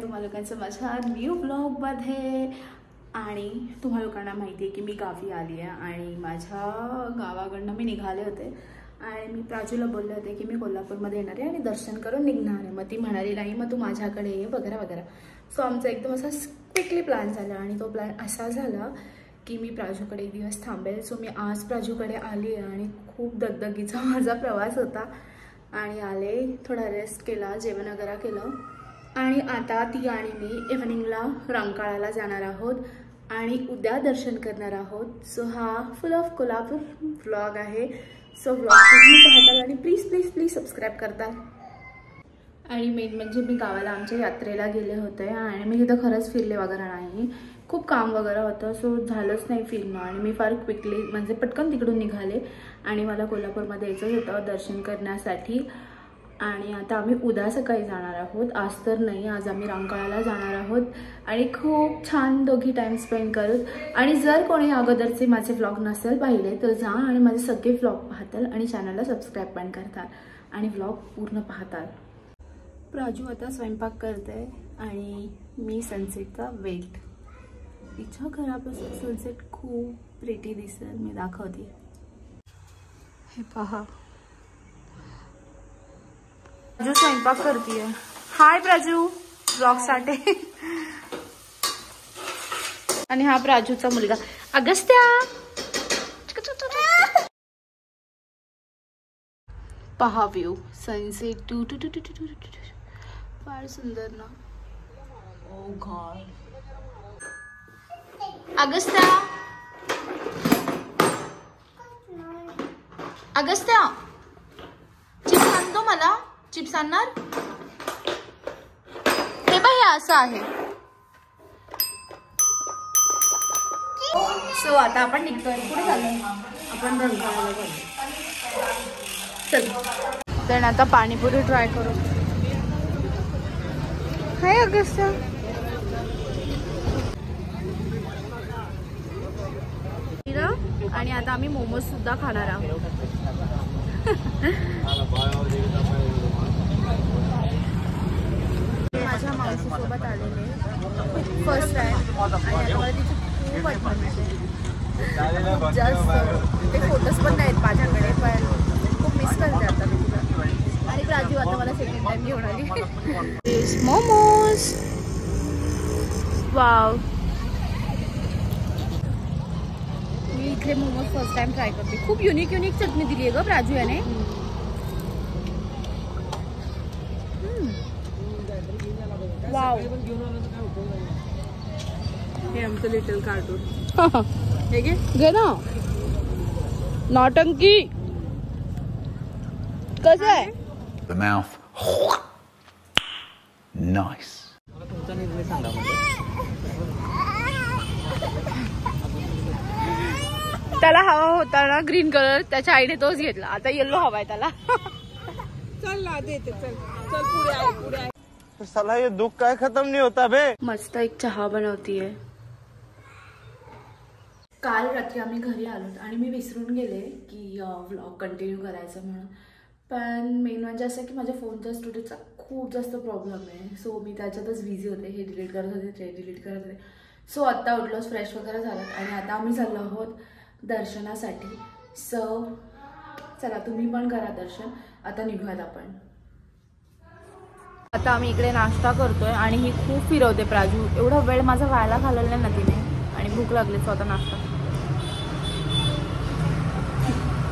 तुम्हा लोकांचं माझ्या न्यू ब्लॉगमध्ये। आणि तुम्हा लोकांना माहिती आहे की मी गावी आली आहे आणि माझ्या गावाकडनं मी निघाले होते आणि मी प्राजूला बोलले होते की मी कोल्हापूरमध्ये येणार आहे आणि दर्शन करून निघणार आहे। मग ती म्हणाली नाही मग तू माझ्याकडे ये वगैरे वगैरे। सो आमचा एकदम असा क्विकली प्लॅन झाला आणि तो प्लॅन असा झाला की मी प्राजूकडे एक दिवस थांबेल। सो मी आज प्राजूकडे आली आहे आणि खूप दगदगीचा माझा प्रवास होता आणि आले, थोडा रेस्ट केला, जेवण वगैरे केलं आणि आता ती आणि मी इव्हनिंगला रंकाळाला जाणार आहोत आणि उद्या दर्शन करणार आहोत। सो हा फुल ऑफ कोल्हापूर व्लॉग आहे। सो व्लॉग तुम्ही पाहताल आणि प्लीज प्लीज प्लीज सबस्क्राईब करताल। आणि मेन म्हणजे मी गावाला आमच्या यात्रेला गेले होते आणि मी तिथं खरंच फिरले वगैरे नाही, खूप काम वगैरे होतं। सो झालंच नाही फिरणं आणि मी फार क्विकली म्हणजे पटकन तिकडून निघाले आणि मला कोल्हापूरमध्ये यायचं होतं दर्शन करण्यासाठी। आणि आता आम्ही उद्या सकाळी जाणार आहोत, आज तर नाही, आज आम्ही रंकाळाला जाणार आहोत आणि खूप छान दोघी टाइम स्पेंड करू। आणि जर कोणी अगोदरचे माझे व्लॉग नसेल पाहिले तर जा आणि माझे सगळे व्लॉग पाहताल आणि चॅनलला सबस्क्राईब पण करताल आणि व्लॉग पूर्ण पाहताल। प्राजू आता स्वयंपाक करते आणि मी सनसेटचा वेट, तिच्या घरापासून सनसेट खूप प्रिटी दिसेल, मी दाखवते। हे पहा प्राजू स्वयंपाक करतीये। हाय प्राजू, ब्लॉग साठी। आणि हा प्राजूचा मुलगा अगस्त्या। पहा view sunset two two two two two two, फार सुंदर ना। Oh God Agastya, Agastya chips आणतो, मला चिप्स आणणार। हे बघ हे असं आहे। सो आता आपण निघतोय, कुठे चाललोय आपण? रंकाळाला चाललोय, चल। तर आता पाणीपुरी ट्राय करू। हाय अगस्त्या, आणि आता आम्ही मोमोज सुद्धा खाणार आहोत। माझ्या मावशी सोबत आलेले फर्स्ट टाइम आणि आता मला तिची खूप आठवण येते, खूप जास्त। ते फोटोज पण नाहीत माझ्याकडे पण खूप मिस करते आता मी तिला। आणि प्राजू आता मला सेकंड टाइम घेऊन आली। मोमोज, वाव, मी इथे मोमोज फर्स्ट टाइम ट्राय करते। खूप युनिक युनिक चटणी दिली आहे ग प्राजू याने। वाव, हे आमचं लिटिल कार्टून हे घे ना। नौटंकी कसं आहे? The mouth. Nice. त्याला हवा होता ना ग्रीन कलर, त्याच्या आईने तोच घेतला, आता येल्लो हवाय त्याला। चल ना देते, चल चल पुढे आहे, पुढे आहे। साला ये दुख काय खत्म नहीं होता बे। मस्त एक चहा बनवतीये। काल रात्री आम्ही घरी आलो आणि मी विसरून गेले की व्लॉग कंटिन्यू करायचं म्हणून। पण मेन म्हणजे असं की माझ्या फोनच्या स्टोरेजचा खूप जास्त प्रॉब्लेम आहे। सो मी त्याच्यातच बिझी होते, हे डिलीट करत होते, ते डिलीट करत होते। सो आत्ता उठलो, फ्रेश वगैरे झालं आणि आता आम्ही चाललो आहोत दर्शनासाठी। सो चला तुम्ही पण करा दर्शन, आता निघूयात आपण। आता आम्ही इकडे नाश्ता करतोय आणि ही खूप फिरवते प्राजू, एवढा वेळ माझा व्हायला घालवला ना तिने आणि भूक लागली स्वतः नाश्ता।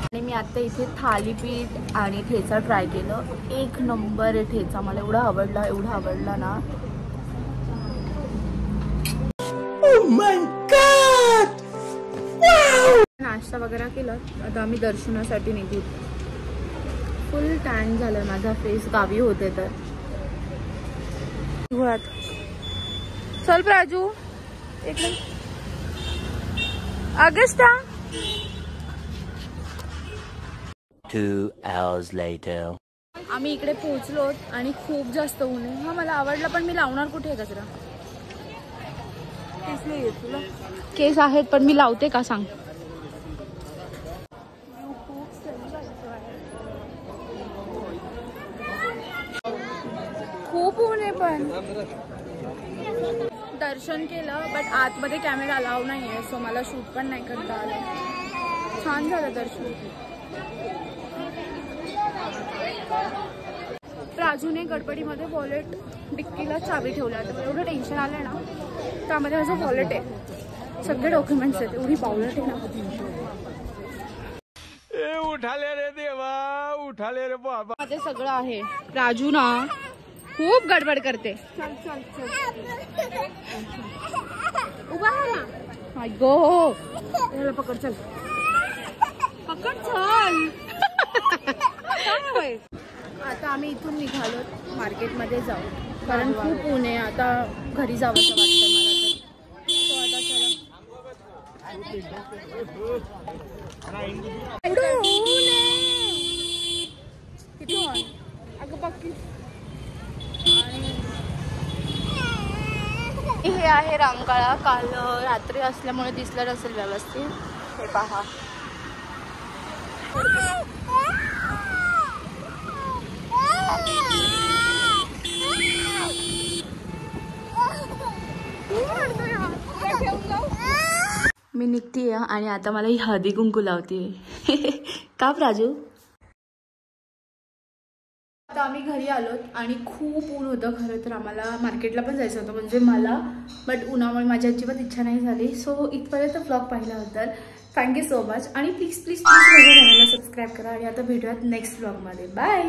आणि मी आता इथे थालीपीठ आणि ठेचा ट्राय केलं, एक नंबर आहे ठेचा, मला एवढा आवडला ना। Oh my God! Wow! नाश्ता वगैरे केला, आता आम्ही दर्शनासाठी निघू। फुल टॅन झालं माझा फेस, गावी होते तर। चल प्राजू, एक अगस्त्या। 2 hours later. आम्ही इकडे पोहोचलो आणि खूप जास्त ऊन आहे। हा मला आवडला पण मी लावणार कुठे आहे गजरा? केस नाही आहेत तुला? केस आहेत पण मी लावते का सांग? खूप ऊन आहे पण दर्शन केलं बट आतमध्ये कॅमेरा अलाव नाही आहे, सो मला शूट पण नाही करता आलं. छान झालं दर्शन. प्राजूने गडबडीमध्ये वॉलेट डिक्कीला चाबी ठेवल्या, तर एवढं टेन्शन आलं ना. त्यामध्ये माझं वॉलेट आहे, सगळे डॉक्युमेंट्स आहेत. एवढी पावलट आहे ना. उठाले रे देवा, उठाले रे बाबा. मध्ये सगळं आहे. राजू ना खूप गडबड करते. चल चल चल उभा राहा. गो त्याला पकड. चल पकड. चल. आता आम्ही इथून निघालो मार्केटमध्ये जाऊ, कारण खूप ऊन आहे. आता घरी जावंसं वाटतं मला तर. एवढं ऊन आहे. किती ऊन अगं बाकी. हे आहे रांगाळा. काल रात्री असल्यामुळे दिसलं नसेल व्यवस्थित. हे पहा. मी निघतीये आणि आता मला ही हळदी कुंकू लावते. का राजू? आता आम्ही घरी आलोत आणि खूप ऊन होतं. खरं तर आम्हाला मार्केटला पण जायचं होतं म्हणजे मला, बट उन्हामुळे माझी अजिबात इच्छा नाही झाली. सो इथपर्यंत व्लॉग पाहिल्याबद्दल थँक्यू सो मच. आणि प्लीज प्लीज प्लीज माझ्या चॅनलला सबस्क्राईब करा. आणि आता भेटूयात नेक्स्ट व्लॉगमध्ये. बाय.